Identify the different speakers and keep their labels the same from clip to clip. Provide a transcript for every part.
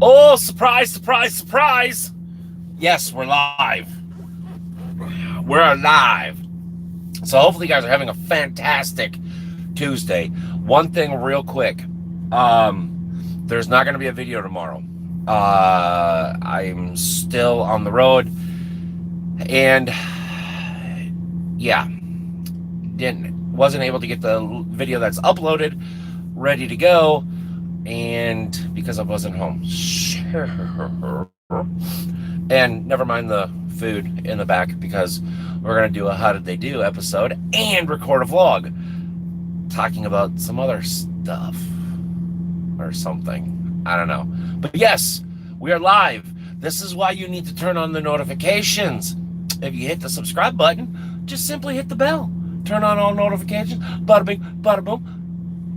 Speaker 1: Oh, surprise, surprise, surprise. Yes, we're live. We're live. So hopefully you guys are having a fantastic Tuesday. One thing real quick. There's not going to be a video tomorrow. I'm still on the road. And yeah, wasn't able to get the video that's uploaded ready to go. And because I wasn't home. Sure. And never mind the food in the back, because we're going to do a How Did They Do episode and record a vlog talking about some other stuff or something. I don't know. But yes, we are live. This is why you need to turn on the notifications. If you hit the subscribe button, just simply hit the bell. Turn on all notifications. Bada bing, bada boom.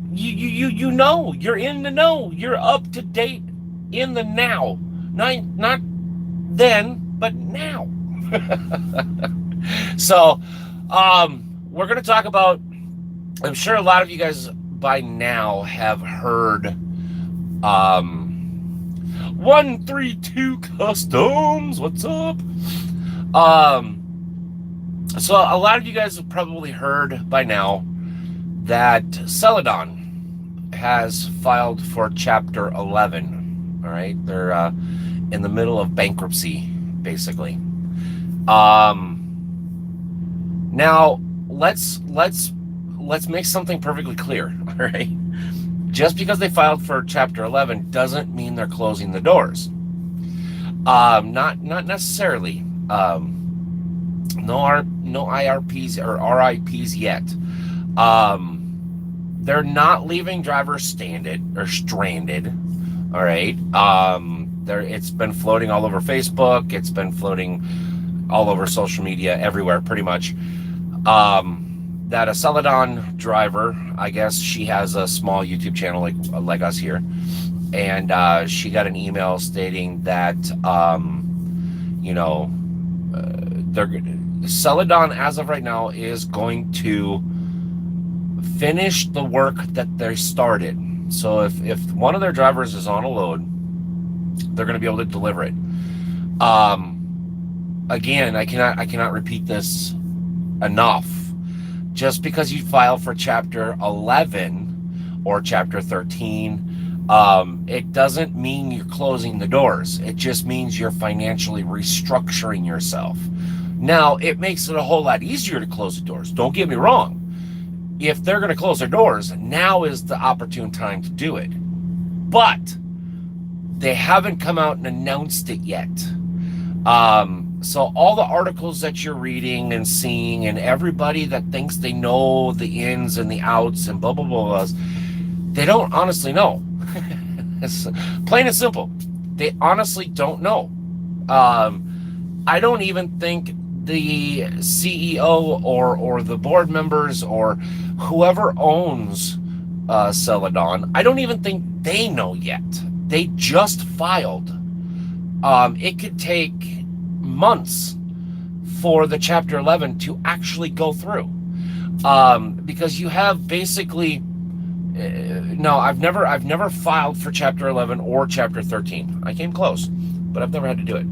Speaker 1: You know, you're in the know. You're up to date in the now. Not then, but now. So, we're going to talk about, I'm sure a lot of you guys by now have heard 132 Customs. What's up? So a lot of you guys have probably heard by now that Celedon has filed for Chapter 11. All right, they're in the middle of bankruptcy, basically. Now let's make something perfectly clear. All right, just because they filed for Chapter 11 doesn't mean they're closing the doors. Not necessarily. No IRPs or RIPs yet. They're not leaving drivers stranded. All right. It's been floating all over Facebook. It's been floating all over social media, everywhere, pretty much. That a Celedon driver, I guess she has a small YouTube channel like us here, and she got an email stating that Celedon, as of right now, is going to finish the work that they started. So if one of their drivers is on a load, they're going to be able to deliver it. Again, I cannot repeat this enough. Just because you file for Chapter 11 or Chapter 13, it doesn't mean you're closing the doors. It just means you're financially restructuring yourself. Now, it makes it a whole lot easier to close the doors. Don't get me wrong. If they're going to close their doors, now is the opportune time to do it. But they haven't come out and announced it yet. So all the articles that you're reading and seeing, and everybody that thinks they know the ins and the outs and blah, blah, blah, blah, they don't honestly know. It's plain and simple. They honestly don't know. I don't even think the CEO or the board members or whoever owns Celedon, I don't even think they know yet. They just filed. It could take months for the Chapter 11 to actually go through, because you have basically no, I've never filed for Chapter 11 or Chapter 13. I came close, but I've never had to do it.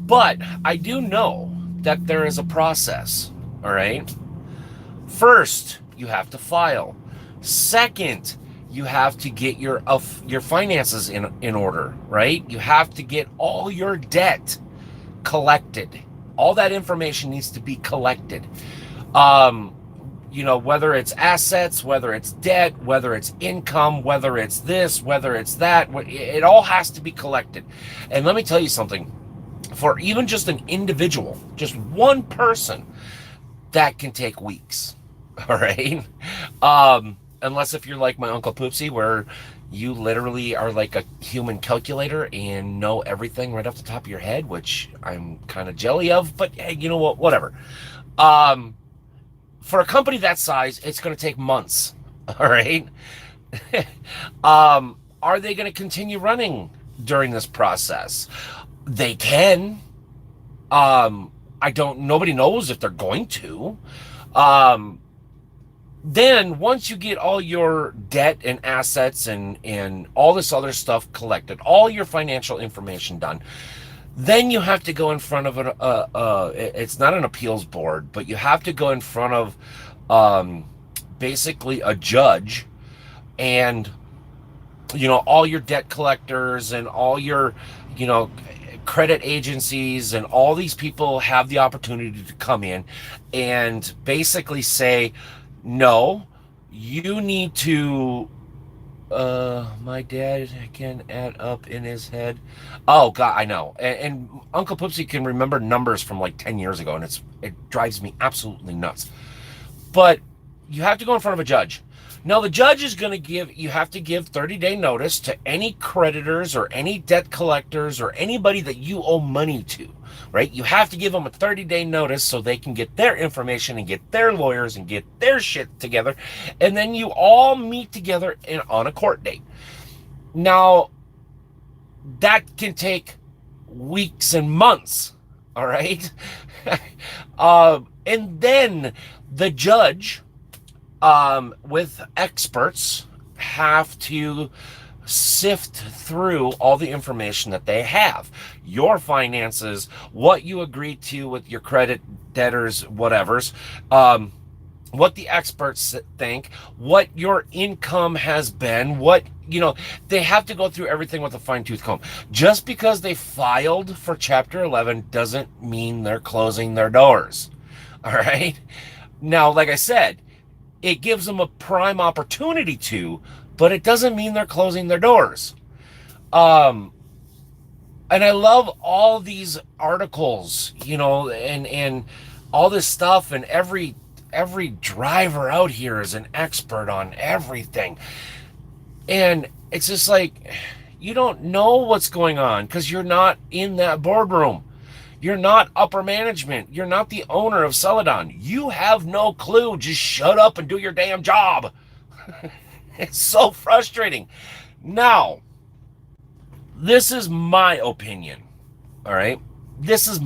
Speaker 1: But I do know that there is a process. All right. First, you have to file. Second, you have to get your finances in order, right? You have to get all your debt collected. All that information needs to be collected. Whether it's assets, whether it's debt, whether it's income, whether it's this, whether it's that, it all has to be collected. And let me tell you something, for even just an individual, just one person, that can take weeks. All right. Unless if you're like my Uncle Poopsie, where you literally are like a human calculator and know everything right off the top of your head, which I'm kind of jelly of, but hey, you know what, whatever. For a company that size, it's going to take months. All right. Are they going to continue running during this process? They can. Nobody knows if they're going to. Then once you get all your debt and assets and all this other stuff collected, all your financial information done, then you have to go in front of it's not an appeals board, but you have to go in front of um, basically a judge, and all your debt collectors and all your you know credit agencies and all these people have the opportunity to come in and basically say, no, you need to my dad can add up in his head. Oh God, I know. And Uncle Poopsie can remember numbers from like 10 years ago, and it drives me absolutely nuts. But you have to go in front of a judge. Now the judge is going to you have to give 30-day notice to any creditors or any debt collectors or anybody that you owe money to, right? You have to give them a 30-day notice so they can get their information and get their lawyers and get their shit together. And then you all meet together on a court date. Now, that can take weeks and months, all right? And then the judge, with experts, have to sift through all the information that they have, your finances, what you agreed to with your credit debtors, whatevers, what the experts think, what your income has been, they have to go through everything with a fine-tooth comb. Just because they filed for Chapter 11 doesn't mean they're closing their doors, all right? Now, like I said, it gives them a prime opportunity to, but it doesn't mean they're closing their doors. And I love all these articles, and all this stuff, and every driver out here is an expert on everything. And it's just like, you don't know what's going on because you're not in that boardroom. You're not upper management. You're not the owner of Celedon. You have no clue. Just shut up and do your damn job. It's so frustrating. Now, this is my opinion. All right? This is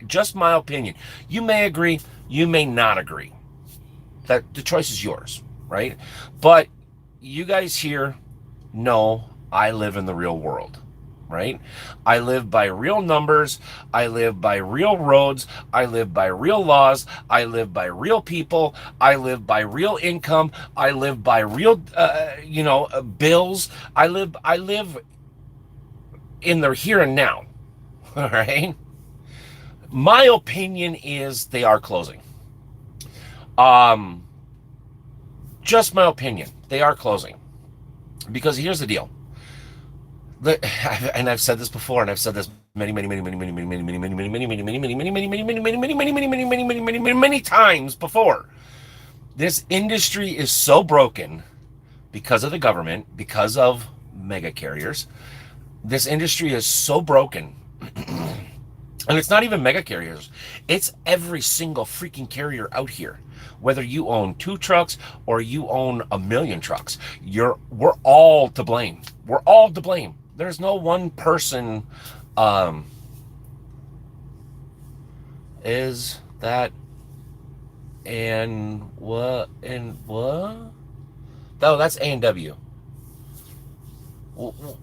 Speaker 1: just my opinion. You may agree, you may not agree. That the choice is yours, right? But you guys here know I live in the real world. Right? I live by real numbers. I live by real roads. I live by real laws. I live by real people. I live by real income. I live by real, bills. I live in the here and now. All right. My opinion is they are closing. Just my opinion. They are closing. Because here's the deal. And I've said this before, and I've said this many times before. This industry is so broken because of the government, because of mega carriers. This industry is so broken. And it's not even mega carriers. It's every single freaking carrier out here. Whether you own 2 trucks or you own 1,000,000 trucks, we're all to blame. We're all to blame. There's no one person. Is that and what? Oh, that's A&W.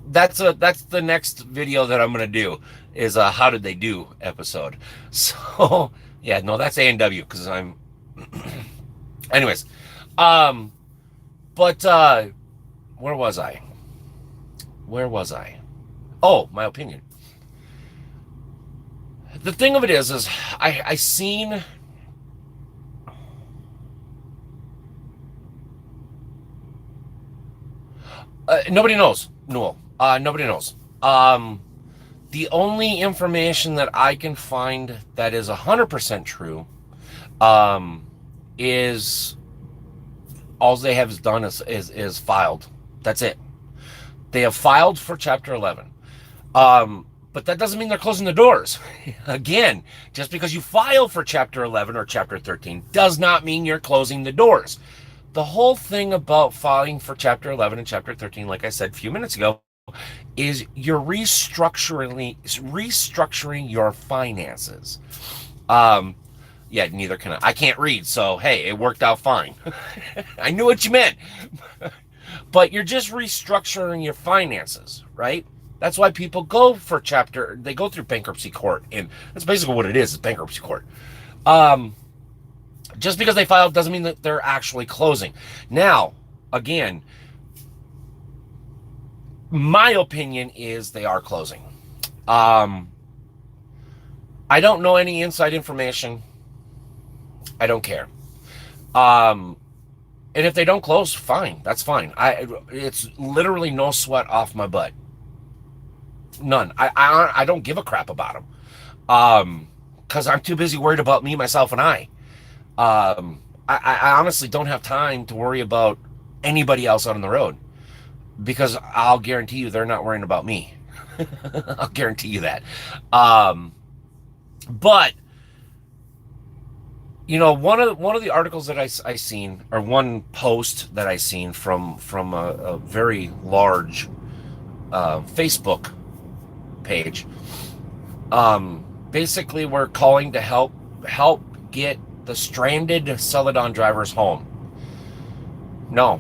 Speaker 1: That's the next video that I'm gonna do is a how did they do episode. So yeah, no, that's A&W because I'm. Anyways, but where was I? Oh, my opinion. The thing of it is I seen. Nobody knows. No, nobody knows. The only information that I can find that is 100% true, is all they have done is filed. That's it. They have filed for Chapter 11. But that doesn't mean they're closing the doors. Again, just because you file for Chapter 11 or Chapter 13 does not mean you're closing the doors. The whole thing about filing for Chapter 11 and Chapter 13, like I said a few minutes ago, is you're restructuring your finances. Yeah, neither can I. I can't read, so hey, it worked out fine. I knew what you meant. But you're just restructuring your finances, right? That's why people they go through bankruptcy court, and that's basically what it is bankruptcy court. Um, just because they filed doesn't mean that they're actually closing. Now, again, my opinion is they are closing. I don't know any inside information. I don't care. And if they don't close, fine. That's fine. It's literally no sweat off my butt. None. I don't give a crap about them. Because I'm too busy worried about me, myself, and I. I honestly don't have time to worry about anybody else out on the road, because I'll guarantee you they're not worrying about me. I'll guarantee you that. But one of the articles that I seen, or one post that I seen from a very large Facebook page, basically we're calling to help get the stranded Celedon drivers home. No,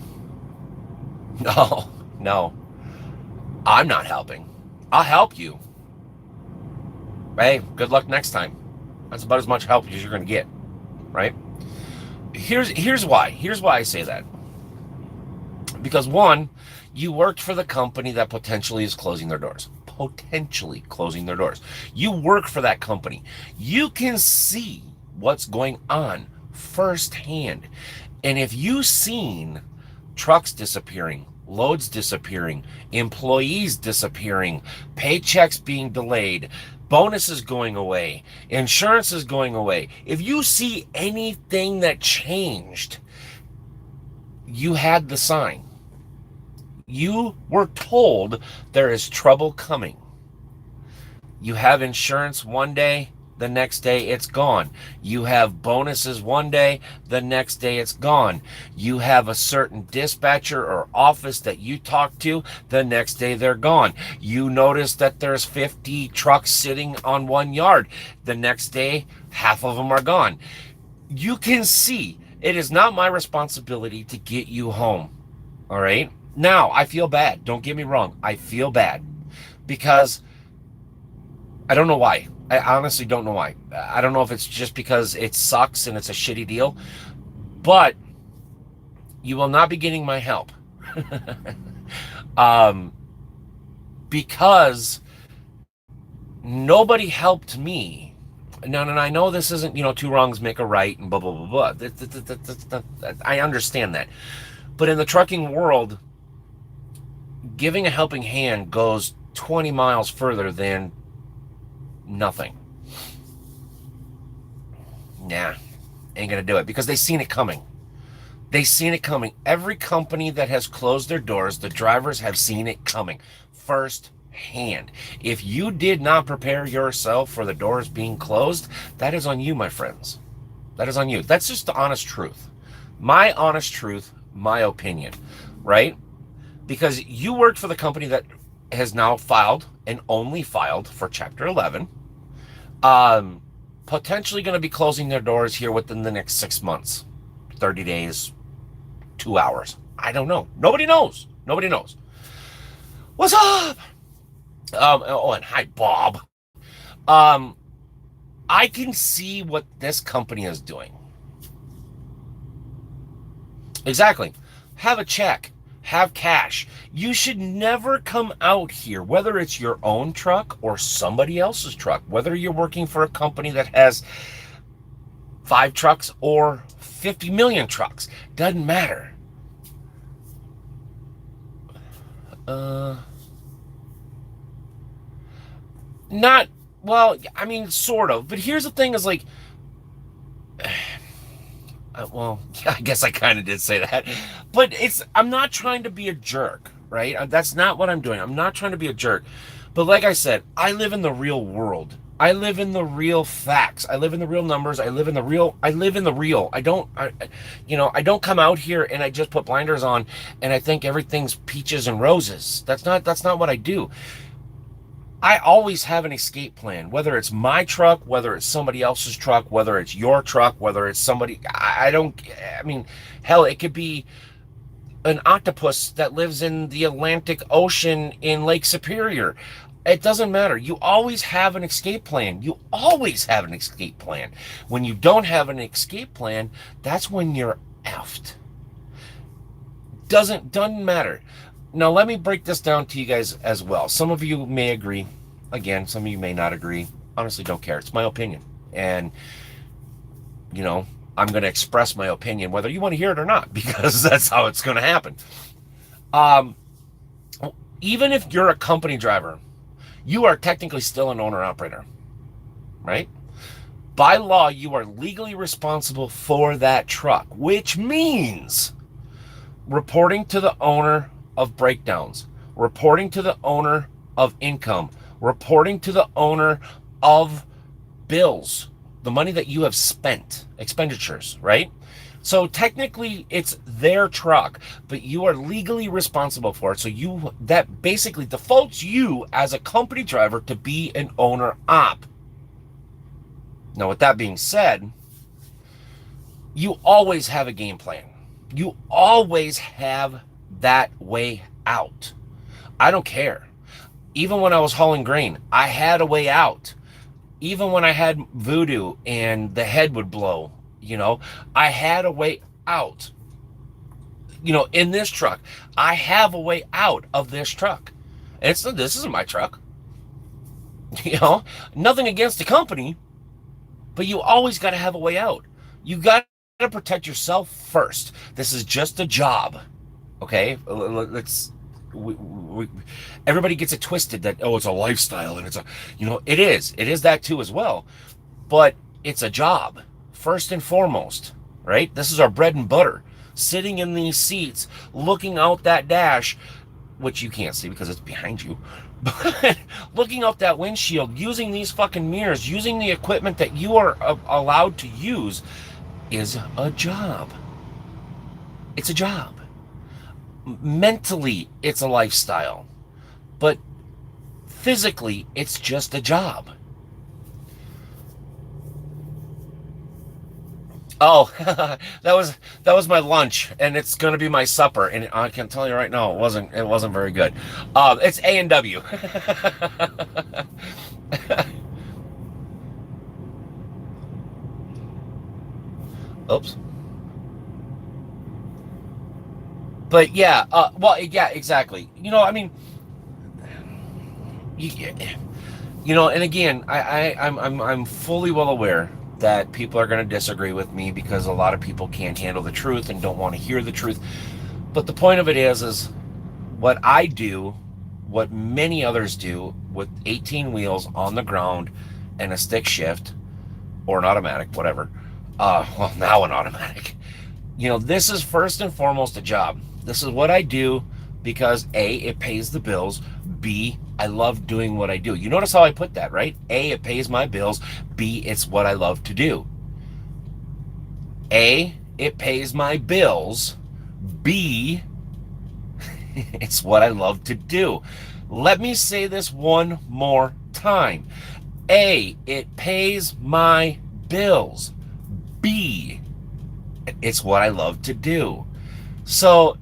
Speaker 1: I'm not helping. I'll help you. Hey, good luck next time. That's about as much help as you're going to get, right? Here's why I say that. Because one, you worked for the company that potentially is closing their doors. Potentially closing their doors. You work for that company. You can see what's going on firsthand. And if you've seen trucks disappearing, loads disappearing, employees disappearing, paychecks being delayed, bonuses going away, insurance is going away, if you see anything that changed, you had the sign. You were told there is trouble coming. You have insurance one day, the next day it's gone. You have bonuses one day, the next day it's gone. You have a certain dispatcher or office that you talk to, the next day they're gone. You notice that there's 50 trucks sitting on one yard. The next day, half of them are gone. You can see it is not my responsibility to get you home. All right? Now, I feel bad. Don't get me wrong. I feel bad because I don't know why. I honestly don't know why. I don't know if it's just because it sucks and it's a shitty deal, but you will not be getting my help. Because nobody helped me. Now, and I know this isn't, two wrongs make a right and blah, blah, blah, blah. I understand that. But in the trucking world, giving a helping hand goes 20 miles further than nothing. Nah, ain't gonna do it because they seen it coming. They seen it coming. Every company that has closed their doors, the drivers have seen it coming firsthand. If you did not prepare yourself for the doors being closed, that is on you, my friends. That is on you. That's just the honest truth. My honest truth, my opinion, right? Because you worked for the company that has now filed and only filed for Chapter 11. Potentially going to be closing their doors here within the next 6 months, 30 days, 2 hours. I don't know. Nobody knows. What's up? And hi, Bob. I can see what this company is doing. Exactly. Have a check. Have cash. You should never come out here, whether it's your own truck or somebody else's truck, whether you're working for a company that has 5 trucks or 50 million trucks. Doesn't matter. Not, well, I mean, sort of. But here's the thing is like, well, yeah, I guess I kind of did say that, but I'm not trying to be a jerk, right? That's not what I'm doing. I'm not trying to be a jerk, but like I said, I live in the real world. I live in the real facts. I live in the real numbers. I live in the real. I don't come out here and I just put blinders on and I think everything's peaches and roses. That's not what I do. I always have an escape plan, whether it's my truck, whether it's somebody else's truck, whether it's your truck, whether it's somebody, I don't, I mean, hell, it could be an octopus that lives in the Atlantic Ocean in Lake Superior. It doesn't matter. You always have an escape plan. You always have an escape plan. When you don't have an escape plan, that's when you're effed. Doesn't matter. Now let me break this down to you guys as well. Some of you may agree. Again, some of you may not agree. Honestly, don't care. It's my opinion. And, you know, I'm going to express my opinion, whether you want to hear it or not, because that's how it's going to happen. Even if you're a company driver, you are technically still an owner-operator, right? By law, you are legally responsible for that truck, which means reporting to the owner of breakdowns, reporting to the owner of income, reporting to the owner of bills, the money that you have spent, expenditures, right? So technically it's their truck, but you are legally responsible for it. So that basically defaults you as a company driver to be an owner op. Now, with that being said, you always have a game plan. You always have that way out. I don't care. Even when I was hauling grain, I had a way out. Even when I had voodoo and the head would blow, I had a way out. In this truck, I have a way out of this truck. This isn't my truck. Nothing against the company, but you always got to have a way out. You got to protect yourself first. This is just a job. Okay, everybody gets it twisted that, it's a lifestyle and it is that too as well, but it's a job first and foremost, right? This is our bread and butter, sitting in these seats, looking out that dash, which you can't see because it's behind you, but looking out that windshield, using these fucking mirrors, using the equipment that you are allowed to use is a job. It's a job. Mentally, it's a lifestyle, but physically, it's just a job. Oh, that was my lunch, and it's gonna be my supper, and I can tell you right now, it wasn't very good. It's A&W. Oops. But yeah, yeah, exactly. And again, I'm fully well aware that people are going to disagree with me because a lot of people can't handle the truth and don't want to hear the truth. But the point of it is what I do, what many others do with 18 wheels on the ground and a stick shift or an automatic, whatever. Now an automatic. This is first and foremost a job. This is what I do because A, it pays the bills. B, I love doing what I do. You notice how I put that, right? A, it pays my bills. B, it's what I love to do. A, it pays my bills. B, it's what I love to do. Let me say this one more time. A, it pays my bills. B, it's what I love to do. So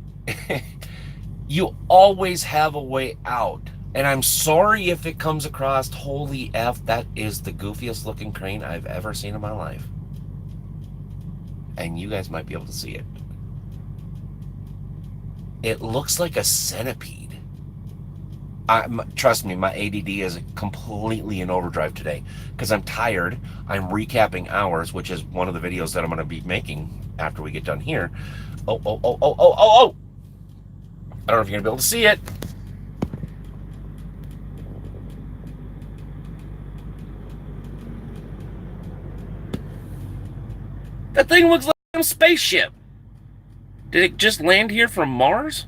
Speaker 1: you always have a way out. And I'm sorry if it comes across, holy F, that is the goofiest looking crane I've ever seen in my life. And you guys might be able to see it. It looks like a centipede. Trust me, my ADD is completely in overdrive today because I'm tired. I'm recapping hours, which is one of the videos that I'm going to be making after we get done here. Oh. I don't know if you're going to be able to see it. That thing looks like a spaceship. Did it just land here from Mars?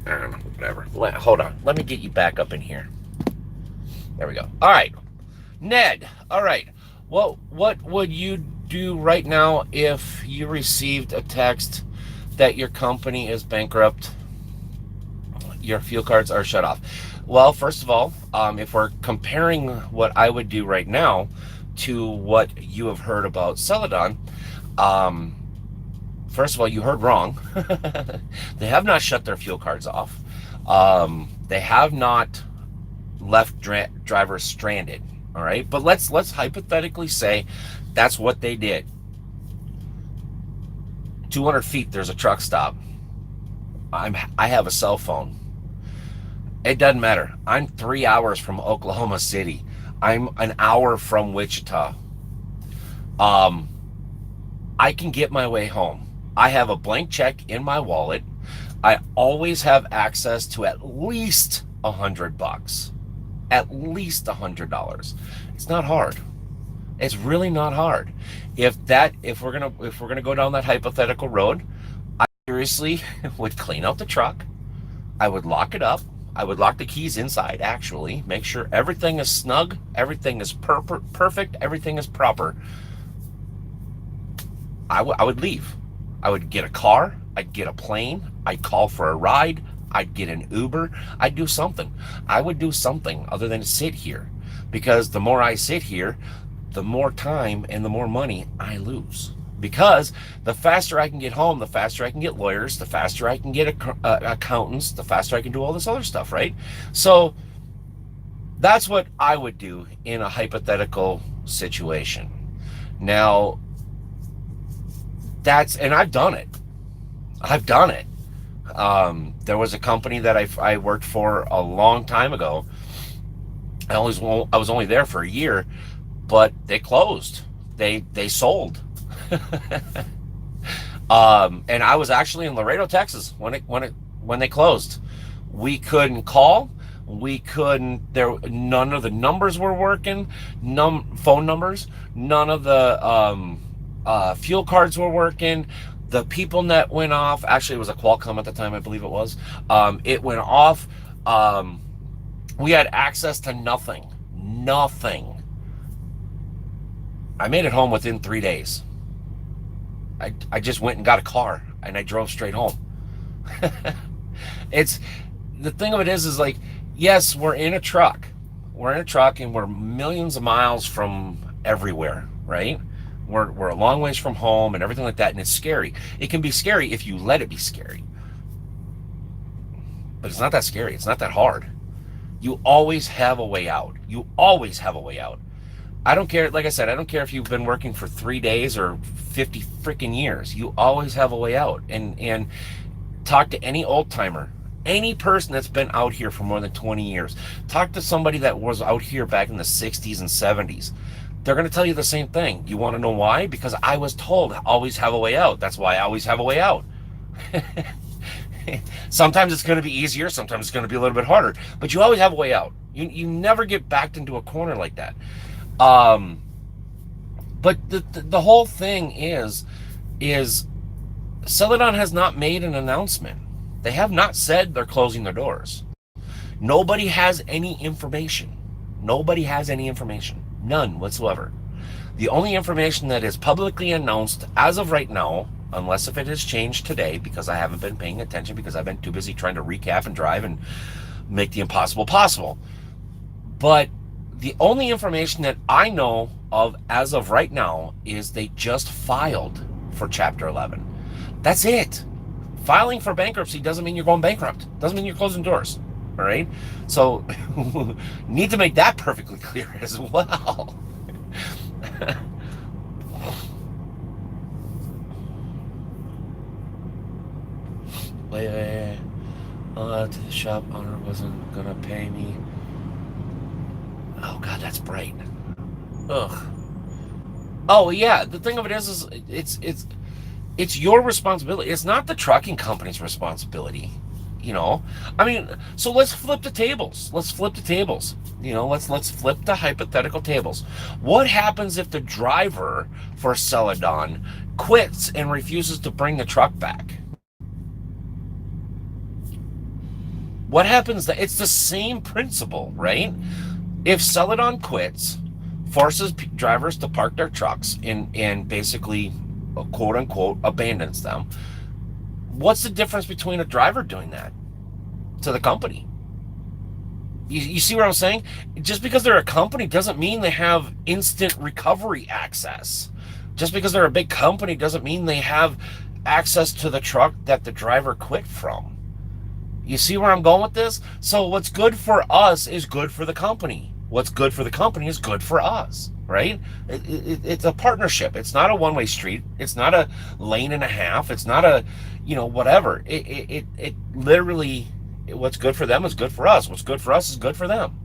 Speaker 1: I don't know, whatever. Hold on. Let me get you back up in here. There we go. All right. Ned, all right. What would you do right now if you received a text that your company is bankrupt? your fuel cards are shut off. Well, first of all, if we're comparing what I would do right now to what you have heard about Celedon, um, first of all, you heard wrong. They have not shut their fuel cards off. They have not left drivers stranded. All right, but let's hypothetically say that's what they did. 200 feet, there's a truck stop. I have a cell phone. It doesn't matter. I'm 3 hours from Oklahoma City. I'm an hour from Wichita. I can get my way home. I have a blank check in my wallet. I always have access to at least $100. At least $100. It's not hard. It's really not hard. If we're gonna go down that hypothetical road, I seriously would clean out the truck. I would lock it up. I would lock the keys inside, actually. Make sure everything is snug, everything is perfect, everything is proper. I would leave. I would get a car, I'd get a plane, I'd call for a ride, I'd get an Uber, I'd do something. I would do something other than sit here, because the more I sit here, the more time and the more money I lose. Because the faster I can get home, the faster I can get lawyers, the faster I can get accountants, the faster I can do all this other stuff, right? So that's what I would do in a hypothetical situation. Now, and I've done it. I've done it. There was a company that I worked for a long time ago. I was only there for a year, but they closed. They sold. And I was actually in Laredo, Texas when they closed. We couldn't call. We couldn't. None of the numbers were working. Phone numbers. None of the fuel cards were working. The people net went off. Actually, it was a Qualcomm at the time, I believe it was. It went off. We had access to nothing. Nothing. I made it home within 3 days. I just went and got a car and I drove straight home. It's the thing of it is like, yes, we're in a truck. We're in a truck and we're millions of miles from everywhere, right? We're a long ways from home and everything like that, and it's scary. It can be scary if you let it be scary. But it's not that scary. It's not that hard. You always have a way out. You always have a way out. I don't care, like I said, I don't care if you've been working for 3 days or 50 freaking years. You always have a way out. And talk to any old timer, any person that's been out here for more than 20 years. Talk to somebody that was out here back in the 60s and 70s. They're going to tell you the same thing. You want to know why? Because I was told always have a way out. That's why I always have a way out. Sometimes it's going to be easier. Sometimes it's going to be a little bit harder. But you always have a way out. You never get backed into a corner like that. But the whole thing is Celedon has not made an announcement. They have not said they're closing their doors. Nobody has any information. Nobody has any information. None whatsoever. The only information that is publicly announced as of right now, unless if it has changed today, because I haven't been paying attention because I've been too busy trying to recap and drive and make the impossible possible. But the only information that I know of as of right now is they just filed for Chapter 11. That's it. Filing for bankruptcy doesn't mean you're going bankrupt. Doesn't mean you're closing doors. All right? So, need to make that perfectly clear as well. Wait. To the shop owner wasn't gonna pay me. Oh God, that's bright. Ugh. Oh yeah, the thing of it is it's your responsibility. It's not the trucking company's responsibility. You know, I mean, so let's flip the tables. Let's flip the tables. You know, let's flip the hypothetical tables. What happens if the driver for Celedon quits and refuses to bring the truck back? What happens? It's the same principle, right? If Celedon quits, forces drivers to park their trucks and basically, quote unquote, abandons them, what's the difference between a driver doing that? to the company. You see what I'm saying? Just because they're a company doesn't mean they have instant recovery access. Just because they're a big company doesn't mean they have access to the truck that the driver quit from. You see where I'm going with this? So what's good for us is good for the company. What's good for the company is good for us, right? It's a partnership. It's not a one-way street. It's not a lane and a half. It's not a, whatever. It literally, what's good for them is good for us. What's good for us is good for them.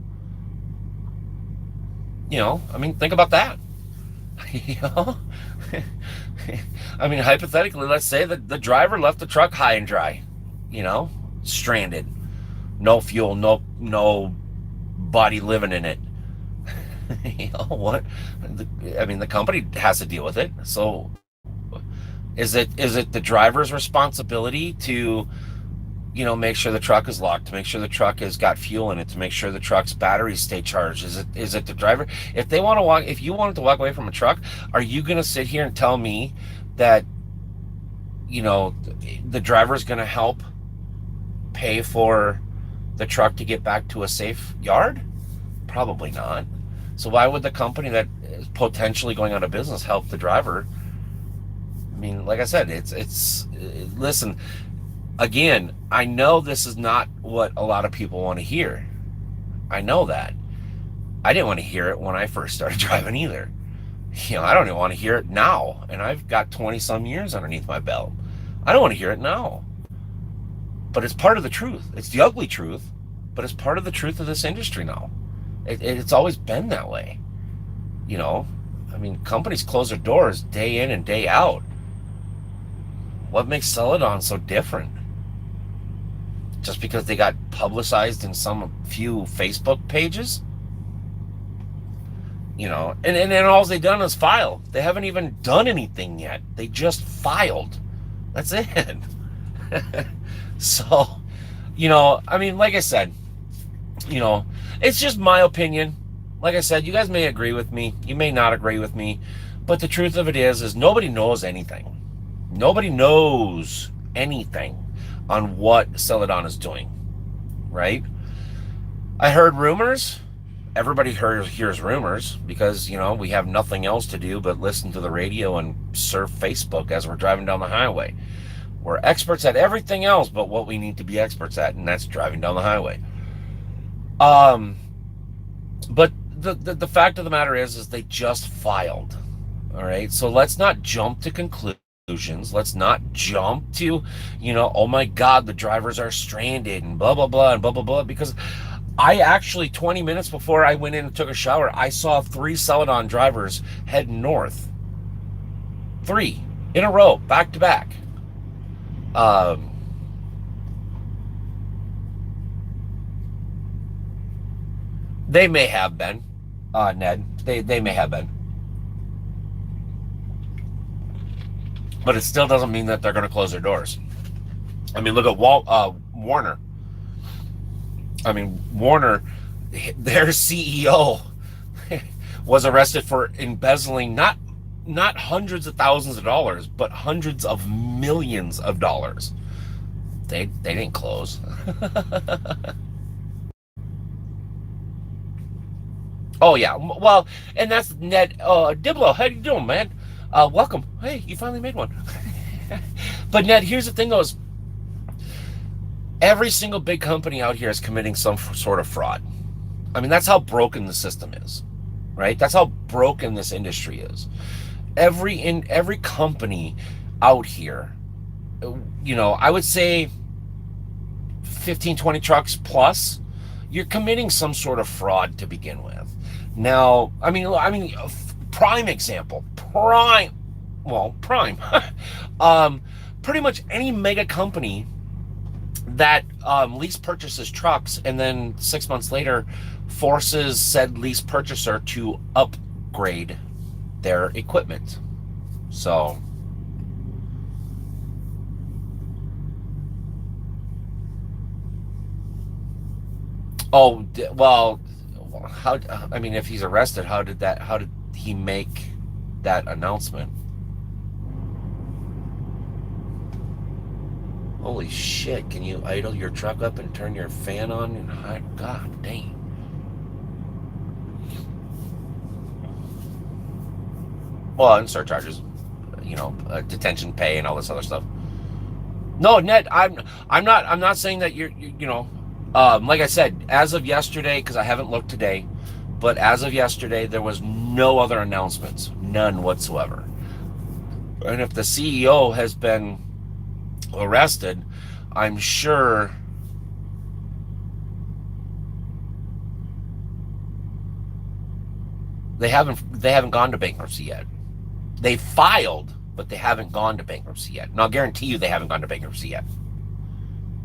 Speaker 1: I mean, think about that. you know? I mean, hypothetically, let's say that the driver left the truck high and dry, stranded, no fuel, no body living in it. What? I mean, the company has to deal with it. So, is it the driver's responsibility to, make sure the truck is locked, to make sure the truck has got fuel in it, to make sure the truck's batteries stay charged? Is it the driver? If you wanted to walk away from a truck, are you going to sit here and tell me that, the driver's going to help pay for the truck to get back to a safe yard? Probably not. So why would the company that is potentially going out of business help the driver? I mean, like I said, listen, again, I know this is not what a lot of people want to hear. I know that. I didn't want to hear it when I first started driving either. I don't even want to hear it now. And I've got 20 some years underneath my belt. I don't want to hear it now. But it's part of the truth. It's the ugly truth, but it's part of the truth of this industry now. It's always been that way. I mean, companies close their doors day in and day out. What makes Celedon so different? Just because they got publicized in some few Facebook pages? And then all they've done is file. They haven't even done anything yet. They just filed. That's it. So, I mean, like I said, it's just my opinion. Like I said, you guys may agree with me. You may not agree with me. But the truth of it is nobody knows anything. Nobody knows anything on what Celedon is doing, right? I heard rumors. Everybody hears rumors because, we have nothing else to do but listen to the radio and surf Facebook as we're driving down the highway. We're experts at everything else but what we need to be experts at, and that's driving down the highway. But the fact of the matter is they just filed. All right. So let's not jump to conclusions. Let's not jump to, oh my God, the drivers are stranded and blah, blah, blah, and blah, blah, blah. Because I actually, 20 minutes before I went in and took a shower, I saw 3 Celedon drivers head north. 3 in a row, back to back. They may have been, Ned. They may have been. But it still doesn't mean that they're going to close their doors. I mean, look at Warner. I mean, Warner, their CEO, was arrested for embezzling not hundreds of thousands of dollars, but hundreds of millions of dollars. They didn't close. Oh yeah, well, and that's Ned Diblo. How you doing, man? Welcome. Hey, you finally made one. But Ned, here's the thing, though: is every single big company out here is committing some sort of fraud. I mean, that's how broken the system is, right? That's how broken this industry is. Every company out here, I would say 15, 20 trucks plus, you're committing some sort of fraud to begin with. Now, I mean, prime example, prime. Pretty much any mega company that lease purchases trucks and then 6 months later forces said lease purchaser to upgrade their equipment. So, well, how? I mean, if he's arrested, how did he make that announcement? Holy shit, can you idle your truck up and turn your fan on? And God dang. Well, and surcharges, detention pay and all this other stuff. No, Ned, I'm not saying that like I said, as of yesterday, because I haven't looked today, but as of yesterday, there was no other announcements, none whatsoever. And if the CEO has been arrested, I'm sure they haven't gone to bankruptcy yet. They filed, but they haven't gone to bankruptcy yet. And I'll guarantee you they haven't gone to bankruptcy yet.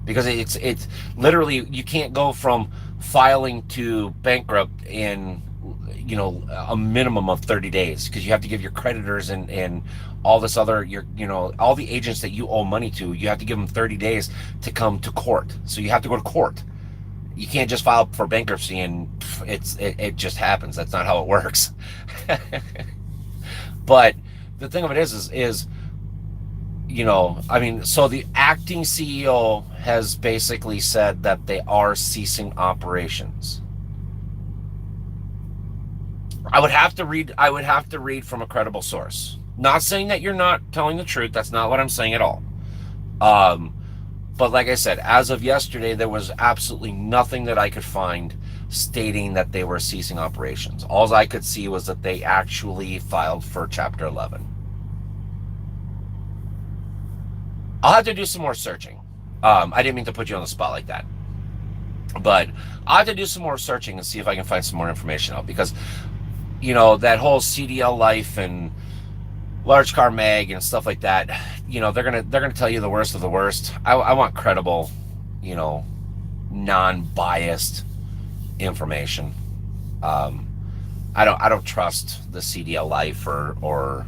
Speaker 1: Because it's literally, you can't go from filing to bankrupt in a minimum of 30 days, because you have to give your creditors and all this other all the agents that you owe money to, you have to give them 30 days to come to court. So you have to go to court. You can't just file for bankruptcy and it just happens. That's not how it works. But the thing of it is so the acting CEO has basically said that they are ceasing operations. I would have to read from a credible source. Not saying that you're not telling the truth. That's not what I'm saying at all. But like I said, as of yesterday, there was absolutely nothing that I could find stating that they were ceasing operations. All I could see was that they actually filed for Chapter 11. I'll have to do some more searching. I didn't mean to put you on the spot like that. But I'll have to do some more searching and see if I can find some more information out. Because, that whole CDL Life and Large Car Mag and stuff like that, they're gonna tell you the worst of the worst. I want credible, non-biased information. I don't trust the CDL Life or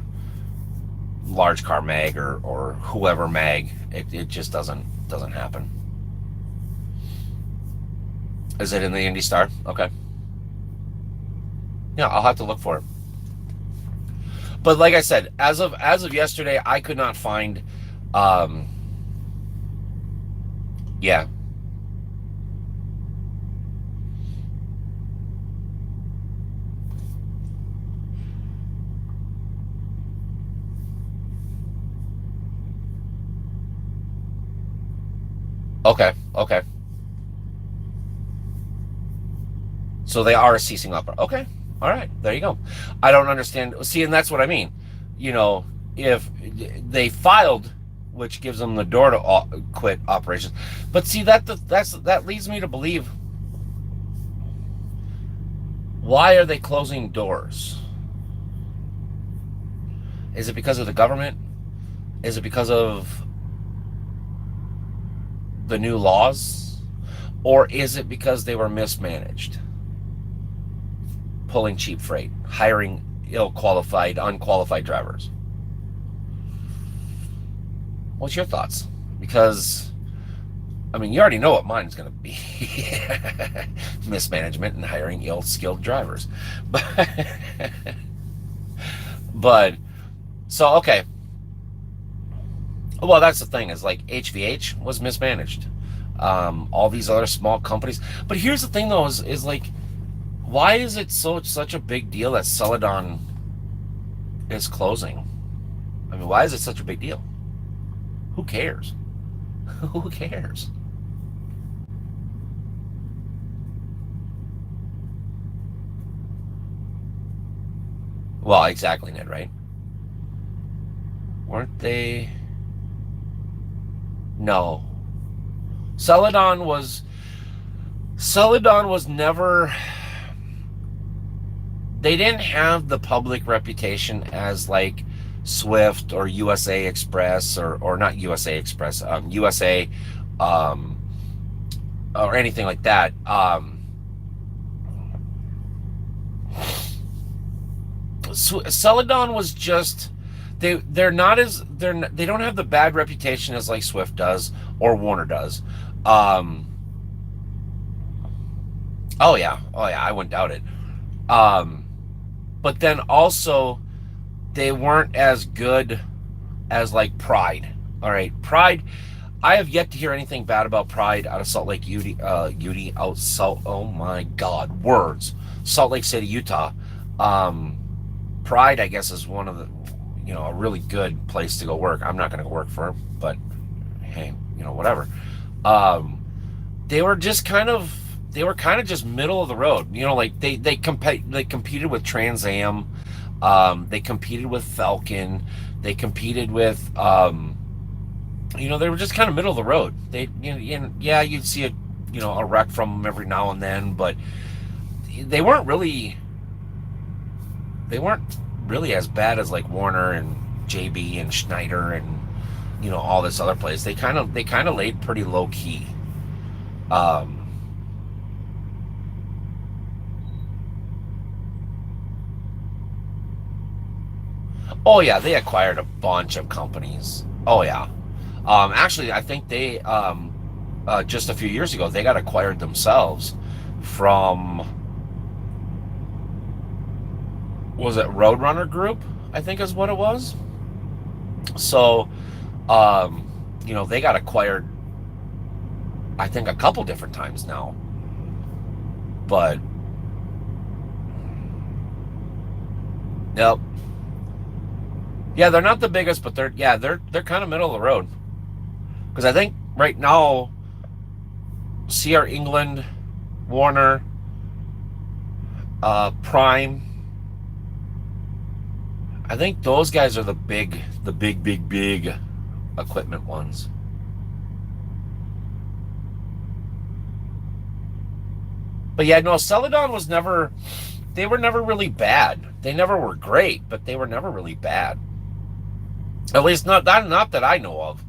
Speaker 1: Large Car Mag or whoever mag. It just doesn't happen. Is it in the Indy Star? Okay. Yeah, I'll have to look for it. But like I said, as of yesterday, I could not find. Yeah. Okay. Okay. So they are ceasing up. Okay. All right. There you go. I don't understand. See, and that's what I mean. If they filed, which gives them the door to quit operations. But see, that leads me to believe, why are they closing doors? Is it because of the government? Is it because of the new laws? Or is it because they were mismanaged? Pulling cheap freight, hiring ill-qualified, unqualified drivers. What's your thoughts? Because, you already know what mine's going to be. Mismanagement and hiring ill-skilled drivers. But, so, okay. Well, that's the thing, is like HVH was mismanaged. All these other small companies. But here's the thing, though, is like, why is it such a big deal that Celedon is closing? Why is it such a big deal? Who cares? Who cares? Well, exactly, Ned, right? Weren't they? No. Celedon was never. They didn't have the public reputation as like Swift or USA Express or not USA Express, USA, or anything like that. Celedon was just they don't have the bad reputation as like Swift does or Warner does. Oh yeah, I wouldn't doubt it. But then also, they weren't as good as like Pride. All right, Pride. I have yet to hear anything bad about Pride out of Salt Lake out Salt. Oh my God, words. Salt Lake City, Utah. Um, Pride, I guess, is one of the, a really good place to go work. I'm not going to go work for them, but hey, whatever. Um, they were just kind of just middle of the road. Like they competed with Trans Am, they competed with Falcon, they competed with they were just kind of middle of the road. Yeah, you'd see a wreck from them every now and then, but they weren't really they weren't really as bad as like Warner and JB and Schneider and all this other place. They kind of laid pretty low key. Um, oh yeah, they acquired a bunch of companies. Oh yeah. Actually, I think they just a few years ago they got acquired themselves from, was it Roadrunner Group? I think is what it was. So, they got acquired. I think a couple different times now. But yep, yeah, they're not the biggest, but they're kind of middle of the road. Because I think right now, CR England, Warner, Prime. I think those guys are the big equipment ones. But yeah, no, Celedon was never. They were never really bad. They never were great, but they were never really bad. At least not that I know of.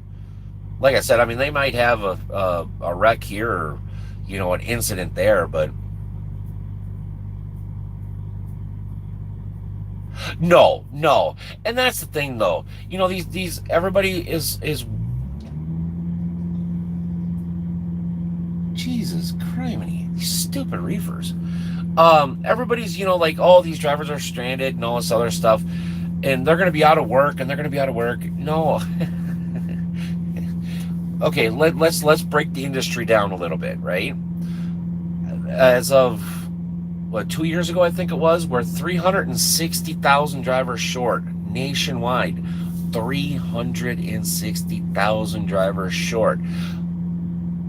Speaker 1: Like I said, I mean, they might have a wreck here or an incident there, but no, no. And that's the thing, though. These everybody is Jesus criminy, these stupid reefers. Everybody's like, oh, these drivers are stranded and all this other stuff, and they're gonna be out of work and they're gonna be out of work. No. Okay, let's break the industry down a little bit, right? As of what, 2 years ago, I think it was, we're 360,000 drivers short nationwide. 360,000 drivers short.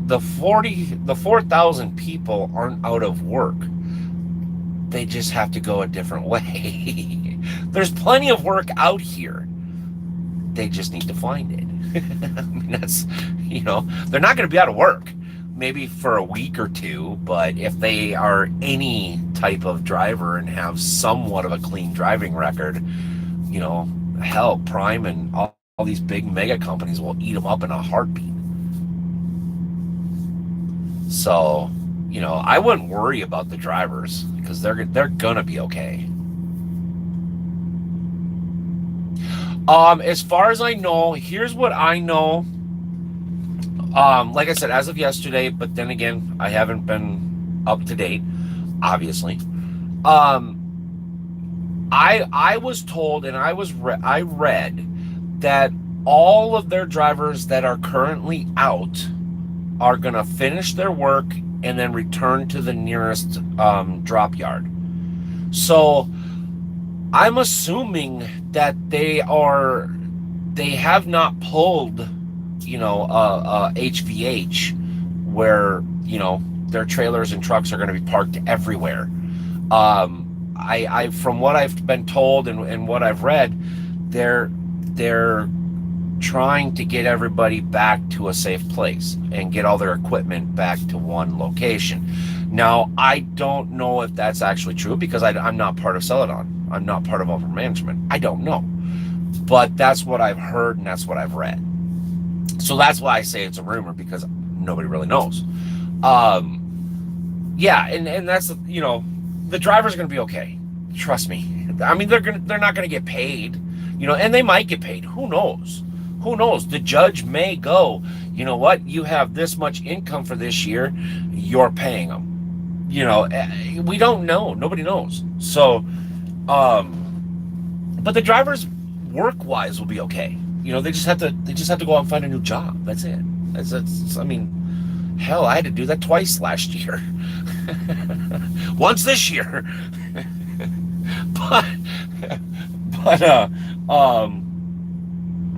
Speaker 1: The 4,000 people aren't out of work. They just have to go a different way. There's plenty of work out here. They just need to find it. I mean, that's, they're not going to be out of work maybe for a week or two, but if they are any type of driver and have somewhat of a clean driving record, hell, Prime and all these big mega companies will eat them up in a heartbeat. So, I wouldn't worry about the drivers because they're gonna be okay. As far as I know, here's what I know. Like I said, as of yesterday, but then again, I haven't been up to date, obviously. I was told, and I read that all of their drivers that are currently out are gonna finish their work and then return to the nearest drop yard. So I'm assuming that they have not pulled, HVH, where their trailers and trucks are going to be parked everywhere. I from what I've been told and what I've read, they're trying to get everybody back to a safe place and get all their equipment back to one location. Now, I don't know if that's actually true because I'm not part of Celedon. I'm not part of Upper Management. I don't know. But that's what I've heard and that's what I've read. So that's why I say it's a rumor, because nobody really knows. Yeah, and that's, the drivers are going to be okay. Trust me. I mean, they're not going to get paid, and they might get paid. Who knows? Who knows? The judge may go, you know what? You have this much income for this year. You're paying them. We don't know. Nobody knows. So, but the drivers work-wise will be okay. They just have to go out and find a new job. That's it. I mean, hell, I had to do that twice last year. Once this year. but but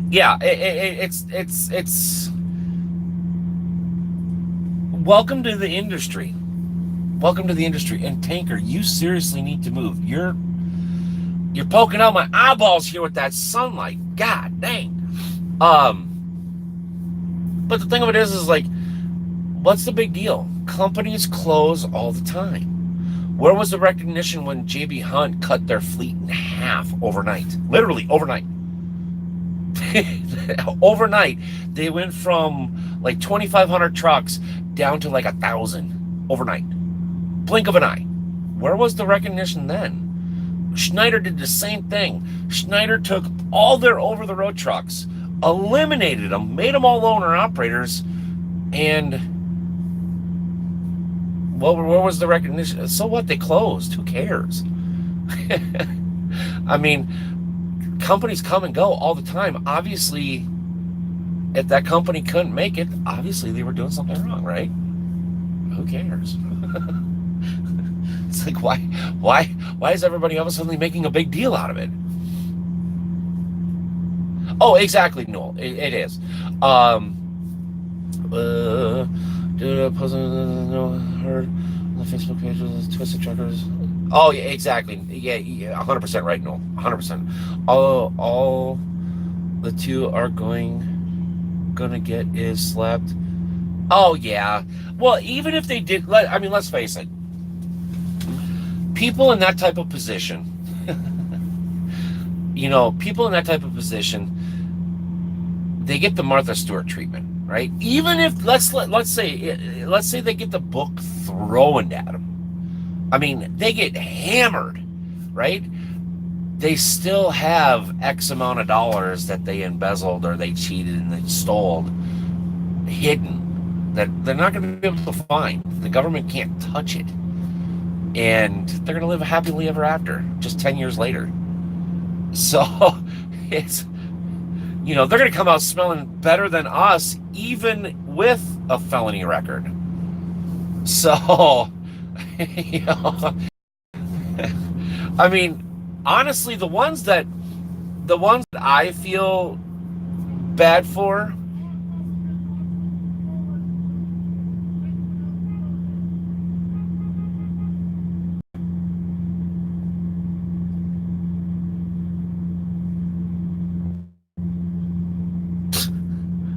Speaker 1: yeah, it's welcome to the industry. Welcome to the industry. And Tanker, you seriously need to move. You're poking out my eyeballs here with that sunlight. God dang. But the thing of it is like, what's the big deal? Companies close all the time. Where was the recognition when JB Hunt cut their fleet in half overnight? Literally overnight. Overnight, they went from like 2,500 trucks down to like 1,000 overnight. Blink of an eye. Where was the recognition then? Schneider did the same thing. Schneider took all their over-the-road trucks, eliminated them, made them all owner-operators, and well, where was the recognition? So what? They closed. Who cares? I mean, companies come and go all the time. Obviously, if that company couldn't make it, obviously they were doing something wrong, right? Who cares? It's like, why is everybody all of a sudden making a big deal out of it? Oh, exactly, Noel. It is. Heard on the Facebook page of the Twisted Truckers. Oh, yeah, exactly. Yeah, 100% right, Noel. 100%. All the two are gonna get is slapped. Oh, yeah. Well, even if they did, I mean, let's face it. People in that type of position, people in that type of position, they get the Martha Stewart treatment, right? Even if let's say they get the book thrown at them. I mean, they get hammered, right? They still have X amount of dollars that they embezzled or they cheated and they stole hidden that they're not going to be able to find. The government can't touch it. And they're going to live happily ever after, just 10 years later. So it's, they're going to come out smelling better than us, even with a felony record. So, I mean, honestly, the ones that I feel bad for,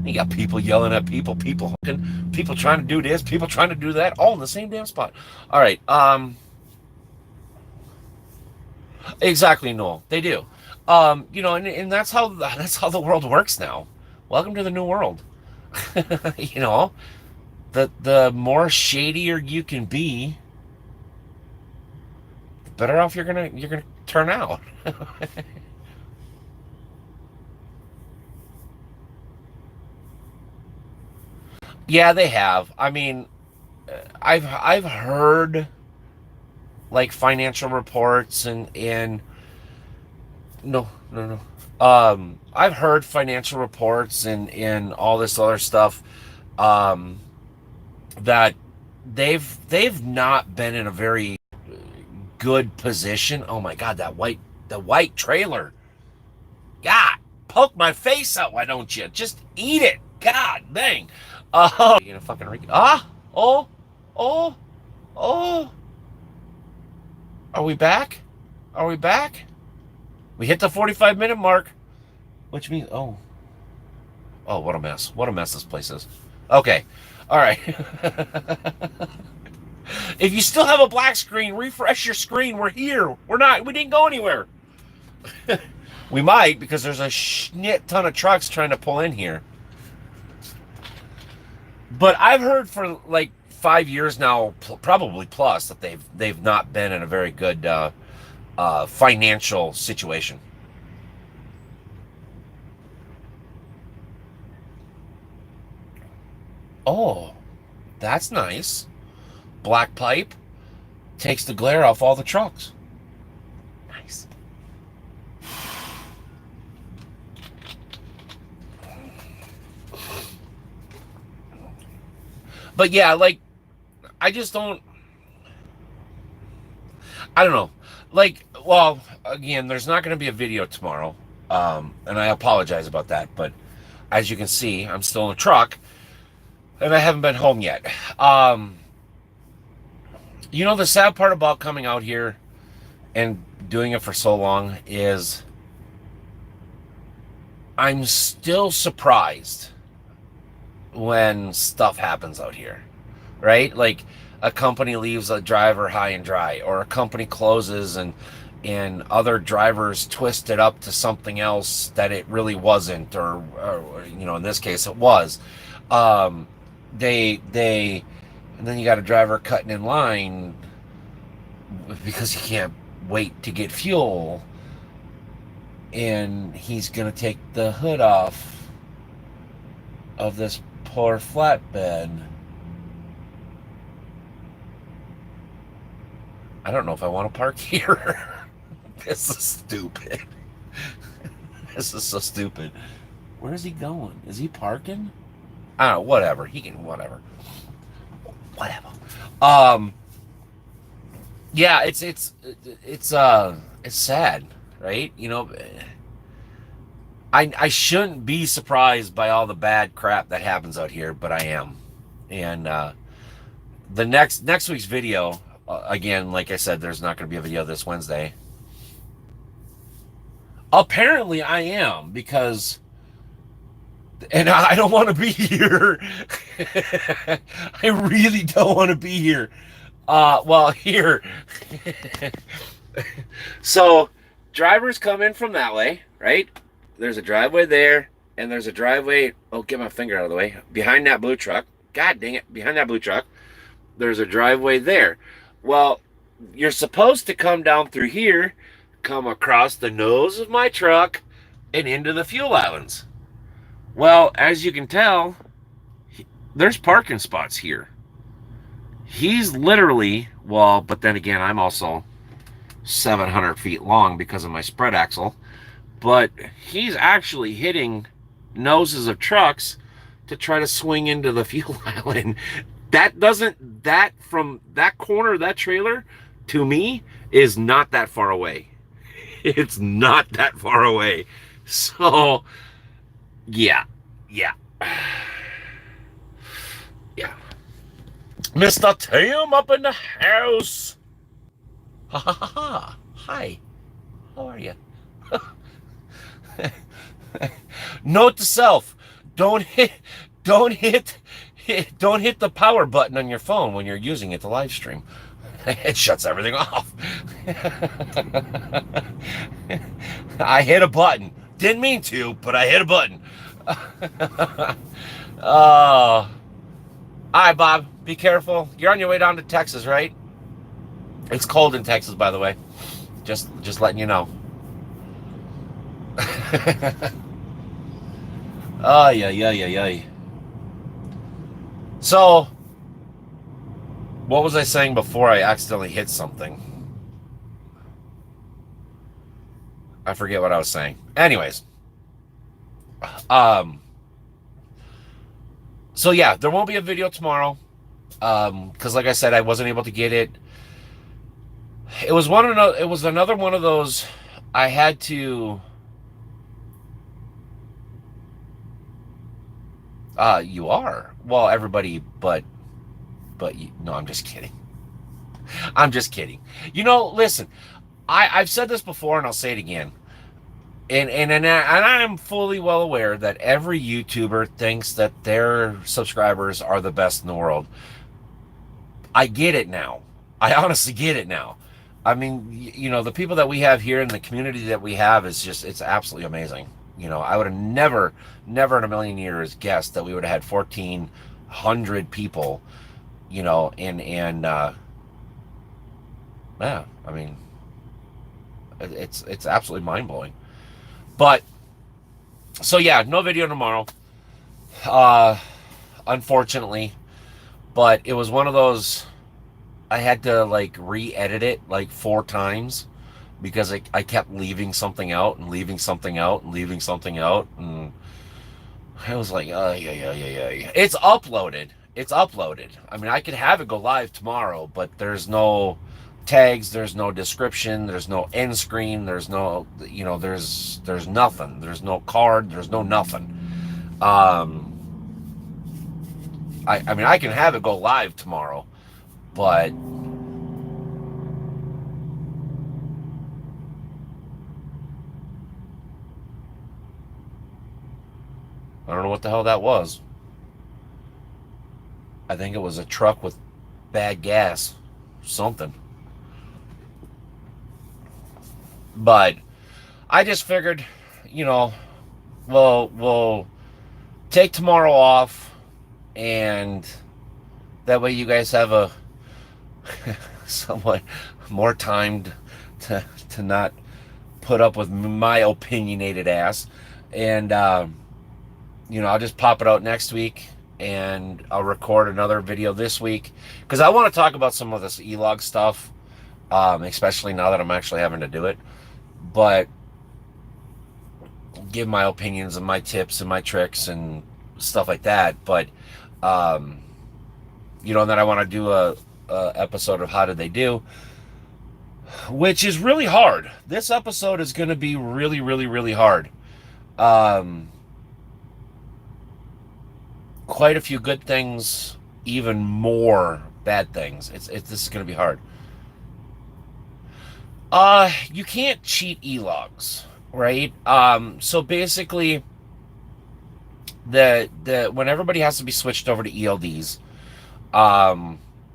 Speaker 1: you got people yelling at people hooking, people trying to do this, people trying to do that, all in the same damn spot. All right, exactly, Noel. They do. And that's how the world works now. Welcome to the new world. The more shadier you can be, the better off you're gonna turn out. Yeah, they have. I mean, I've heard like financial reports and no. I've heard financial reports and all this other stuff um, that they've not been in a very good position. Oh my God, the white trailer. God, poke my face out. Why don't you just eat it? God dang. You know, fucking oh, oh, oh. Are we back? Are we back? We hit the 45-minute mark, which means oh, what a mess. What a mess this place is. Okay. All right. If you still have a black screen, refresh your screen. We're here. We didn't go anywhere. We might, because there's a shit ton of trucks trying to pull in here. But I've heard for like 5 years now, probably plus, that they've not been in a very good financial situation. Oh, that's nice. Black pipe takes the glare off all the trucks. Nice. But yeah, like, I just don't, I don't know. Like, well, again, there's not going to be a video tomorrow. And I apologize about that. But as you can see, I'm still in the truck and I haven't been home yet. Um, the sad part about coming out here and doing it for so long is I'm still surprised when stuff happens out here, right? Like a company leaves a driver high and dry, or a company closes and other drivers twist it up to something else that it really wasn't, or in this case it was. Um, they and then you got a driver cutting in line because he can't wait to get fuel, and he's gonna take the hood off of this poor flatbed. I don't know if I want to park here. This is stupid. This is so stupid. Where is he going? Is he parking? I don't know, whatever. He can, whatever. Whatever. Yeah, it's sad, right? I shouldn't be surprised by all the bad crap that happens out here, but I am. And the next week's video, again, like I said, there's not going to be a video this Wednesday. Apparently, I am, because, and I don't want to be here. I really don't want to be here. Well, here. So, drivers come in from that way, right? There's a driveway there, and there's a driveway. Oh, get my finger out of the way. Behind that blue truck. God dang it. Behind that blue truck. There's a driveway there. Well, you're supposed to come down through here, come across the nose of my truck, and into the fuel islands. Well, as you can tell, there's parking spots here. He's literally, well, but then again, I'm also 700 feet long because of my spread axle. But he's actually hitting noses of trucks to try to swing into the fuel island. That from that corner of that trailer to me is not that far away. It's not that far away. So, yeah. Yeah. Mr. Tim up in the house. Ha ha ha ha. Hi. How are you? Note to self: don't hit the power button on your phone when you're using it to live stream. It shuts everything off. I hit a button. Didn't mean to, but I hit a button. All right, Bob. Be careful. You're on your way down to Texas, right? It's cold in Texas, by the way. Just letting you know. Oh, yeah. So, what was I saying before I accidentally hit something? I forget what I was saying. Anyways, so yeah, there won't be a video tomorrow, because like I said, I wasn't able to get it. It was another one of those. I had to. You are. Well, everybody, but you, no, I'm just kidding. I'm just kidding. Listen, I've said this before and I'll say it again. And I am fully well aware that every YouTuber thinks that their subscribers are the best in the world. I get it now. I honestly get it now. I mean, the people that we have here and the community that we have it's absolutely amazing. I would have never in a million years guessed that we would have had 1,400 people, yeah, I mean, it's absolutely mind-blowing. But, so yeah, no video tomorrow, unfortunately, but it was one of those, I had to re-edit it 4 times, because I kept leaving something out and leaving something out and leaving something out, and I was like, yeah. It's uploaded. it's uploaded. I mean, I could have it go live tomorrow, but there's no tags, there's no description, there's no end screen, there's no, there's nothing. There's no card, there's no nothing. I mean, I can have it go live tomorrow, but I don't know what the hell that was. I think it was a truck with bad gas, something. But I just figured, you know, we'll take tomorrow off, and that way you guys have a somewhat more time to not put up with my opinionated ass. And I'll just pop it out next week, and I'll record another video this week, because I want to talk about some of this e-log stuff, especially now that I'm actually having to do it. But give my opinions and my tips and my tricks and stuff like that. But and then I want to do a episode of how did they do, which is really hard. This episode is going to be really, really, really hard. Quite a few good things, even more bad things. This is going to be hard. You can't cheat e-logs, right? So basically, when everybody has to be switched over to ELDs,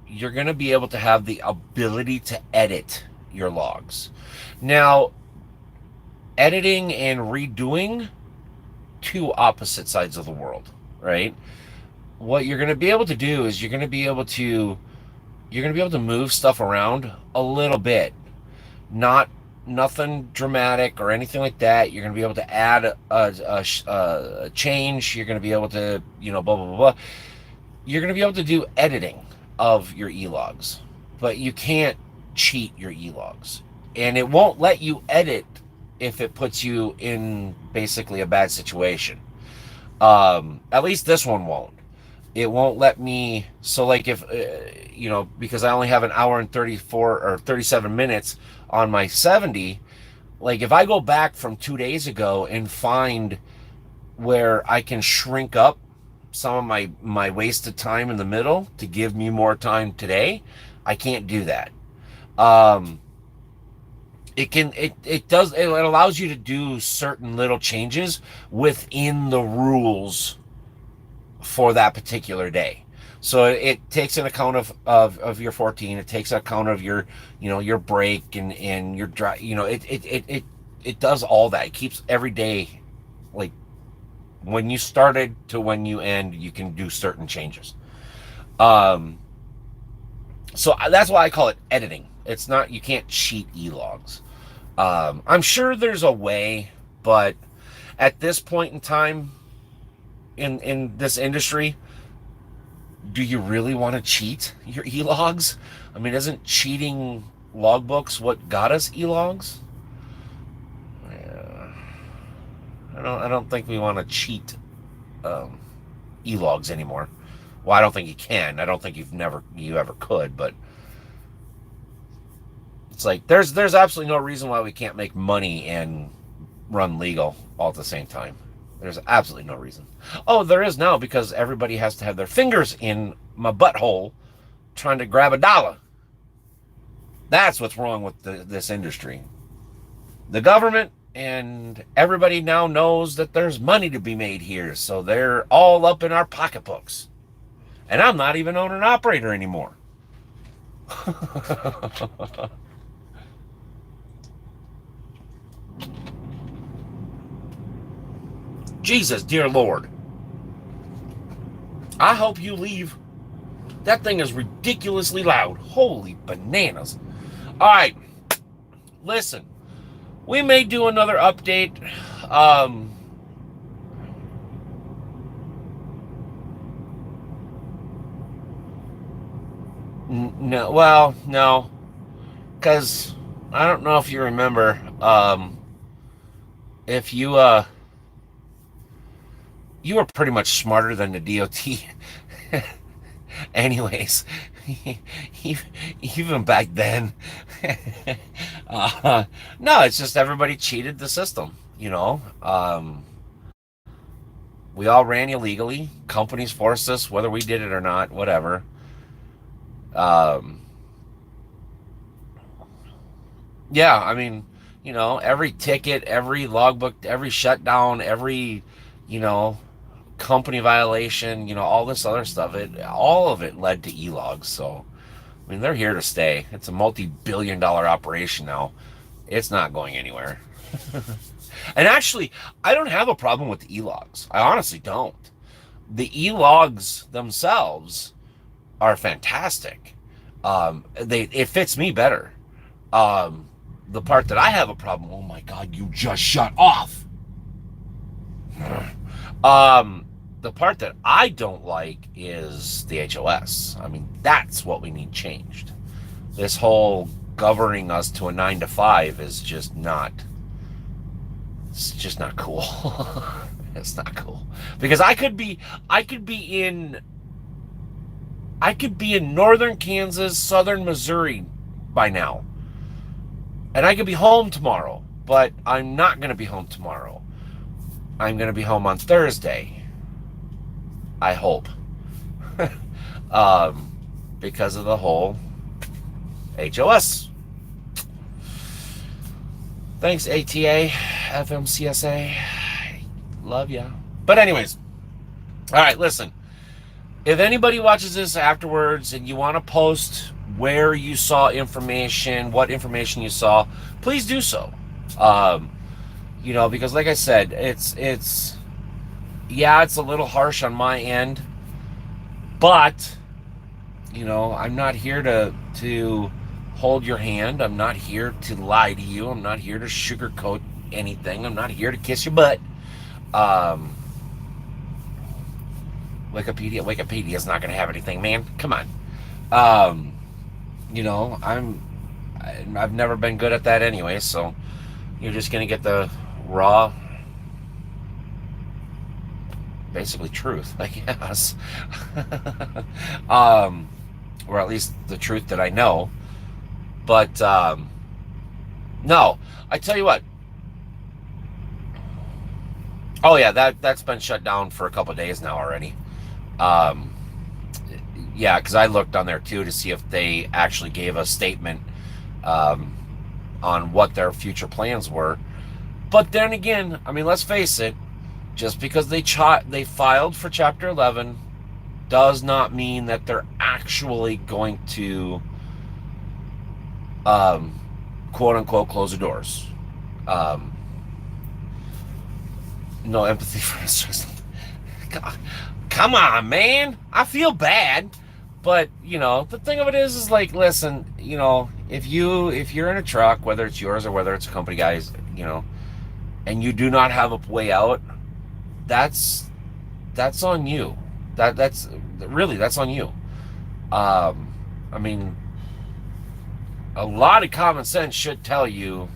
Speaker 1: you're going to be able to have the ability to edit your logs. Now, editing and redoing, two opposite sides of the world, right? What you're going to be able to do is you're going to be able to move stuff around a little bit. Nothing dramatic or anything like that. You're going to be able to add a change. You're going to be able to, blah, blah, blah, blah. You're going to be able to do editing of your e-logs, but you can't cheat your e-logs. And it won't let you edit if it puts you in basically a bad situation. At least this one won't. It won't let me. So like if, because I only have an hour and 34 or 37 minutes on my 70, like if I go back from 2 days ago and find where I can shrink up some of my wasted time in the middle to give me more time today, I can't do that. It allows you to do certain little changes within the rules for that particular day. So it takes an account of your 14. It takes account of your your break and your drive. It does all that. It keeps every day, like when you started to when you end, you can do certain changes. So that's why I call it editing. It's not, you can't cheat e-logs. I'm sure there's a way, but at this point in time in this industry, do you really want to cheat your e-logs? I mean, isn't cheating logbooks what got us e-logs? Yeah. I don't think we want to cheat e-logs anymore. Well, I don't think you can. I don't think you ever could, but it's like there's absolutely no reason why we can't make money and run legal all at the same time. There's absolutely no reason. Oh, there is now, because everybody has to have their fingers in my butthole trying to grab a dollar. That's what's wrong with this industry. The government and everybody now knows that there's money to be made here, so they're all up in our pocketbooks. And I'm not even owner and operator anymore. Jesus, dear Lord. I hope you leave. That thing is ridiculously loud. Holy bananas. All right. Listen, we may do another update. No. Because I don't know if you remember, if you were pretty much smarter than the DOT. Anyways, even back then, uh, no, it's just everybody cheated the system. We all ran illegally. Companies forced us, whether we did it or not, whatever. Um, yeah, I mean, every ticket, every logbook, every shutdown, every, you know, company violation, all this other stuff, all of it led to e-logs. So, I mean, they're here to stay. It's a multi-billion-dollar operation now. It's not going anywhere. And actually, I don't have a problem with the e-logs. I honestly don't. The e-logs themselves are fantastic. It fits me better. Um, the part that I have a problem, oh my God, you just shut off. The part that I don't like is the HOS. I mean, that's what we need changed. This whole governing us to a 9 to 5 is just not. It's just not cool. It's not cool because I could be in northern Kansas, southern Missouri by now, and I could be home tomorrow. But I'm not going to be home tomorrow. I'm going to be home on Thursday. I hope. Because of the whole HOS. Thanks, ATA, FMCSA. Love ya. But anyways, all right, listen. If anybody watches this afterwards and you want to post where you saw information, what information you saw, please do so. Because like I said, it's a little harsh on my end, but I'm not here to hold your hand. I'm not here to lie to you. I'm not here to sugarcoat anything. I'm not here to kiss your butt. Wikipedia's not going to have anything, man. Come on. I've never been good at that anyway, so you're just going to get the raw, basically truth, I guess. Or at least the truth that I know. But no, I tell you what. Oh yeah, that's been shut down for a couple of days now already. Yeah, because I looked on there too to see if they actually gave a statement on what their future plans were. But then again, I mean, let's face it, just because they filed for Chapter 11 does not mean that they're actually going to, quote unquote, close the doors. No empathy for us. Come on, man. I feel bad. But, the thing of it is like, listen, if you're in a truck, whether it's yours or whether it's a company guy's, and you do not have a way out, that's on you. That's on you. I mean, a lot of common sense should tell you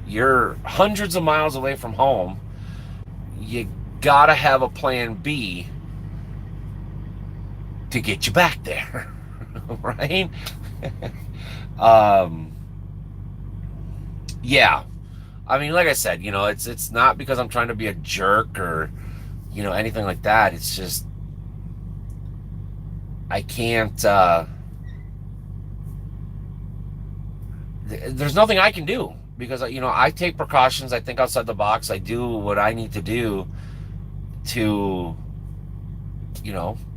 Speaker 1: you're hundreds of miles away from home. You gotta have a plan B to get you back there, right? Yeah. I mean, like I said, it's not because I'm trying to be a jerk or, anything like that. It's just, I can't, there's nothing I can do because, I take precautions. I think outside the box. I do what I need to do to,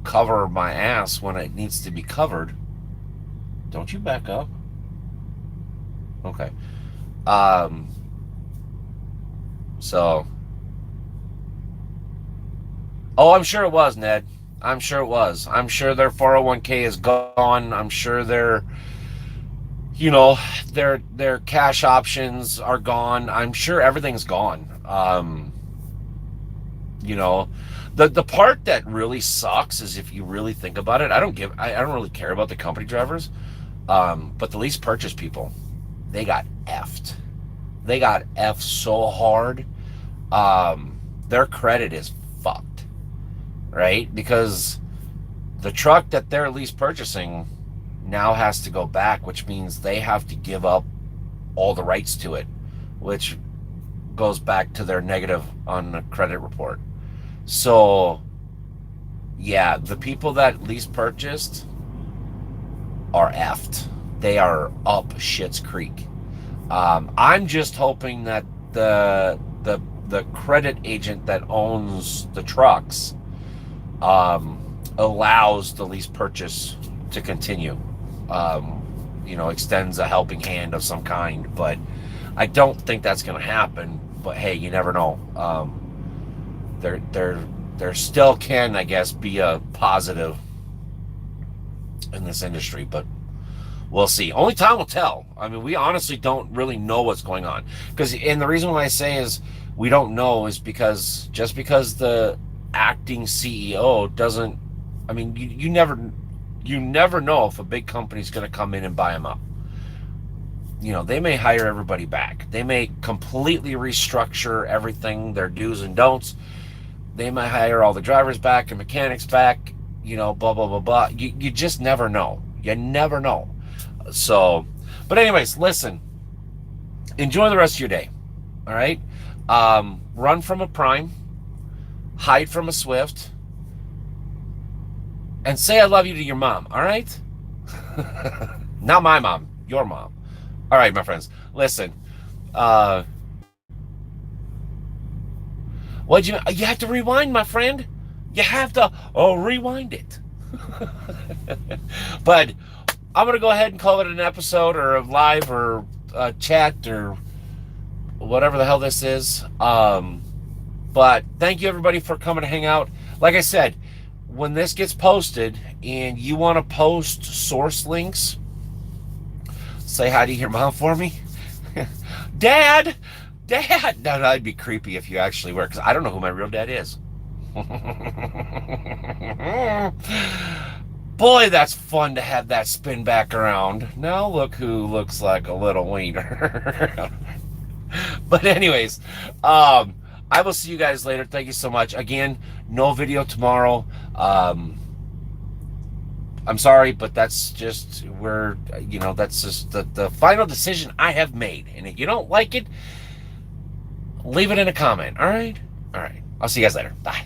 Speaker 1: cover my ass when it needs to be covered. Don't you back up. Okay. So, I'm sure it was, Ned. I'm sure it was. I'm sure their 401k is gone. I'm sure their cash options are gone. I'm sure everything's gone. The part that really sucks is if you really think about it, I don't really care about the company drivers. But the lease purchase people, they got effed. They got effed so hard. Their credit is fucked, right? Because The truck that they're lease purchasing now has to go back, which means they have to give up all the rights to it, which goes back to their negative on the credit report. So, yeah, the people that lease purchased are effed. They are up shit's creek. I'm just hoping that the credit agent that owns the trucks allows the lease purchase to continue. Extends a helping hand of some kind, but I don't think that's going to happen. But hey, you never know. There still can, I guess, be a positive in this industry, but we'll see. Only time will tell. I mean, we honestly don't really know what's going on. And the reason why I say is we don't know is because just because the acting CEO doesn't, I mean, you never know if a big company's going to come in and buy them up. They may hire everybody back. They may completely restructure everything, their do's and don'ts. They might hire all the drivers back and mechanics back, blah, blah, blah, blah. You just never know. You never know. So, but anyways, listen, enjoy the rest of your day. All right. Run from a Prime, hide from a Swift, and say I love you to your mom. All right. Not my mom, your mom. All right, my friends, listen, you have to rewind, my friend. You have to rewind it. But I'm going to go ahead and call it an episode or a live or a chat or whatever the hell this is. But thank you, everybody, for coming to hang out. Like I said, when this gets posted and you want to post source links, say hi to your mom for me. Dad! No, that'd be creepy if you actually were, because I don't know who my real dad is. Boy, that's fun to have that spin back around. Now look who looks like a little wiener. But anyways, I will see you guys later. Thank you so much. Again, no video tomorrow. I'm sorry, but that's just that's just the final decision I have made. And if you don't like it, leave it in a comment. All right? All right. I'll see you guys later. Bye.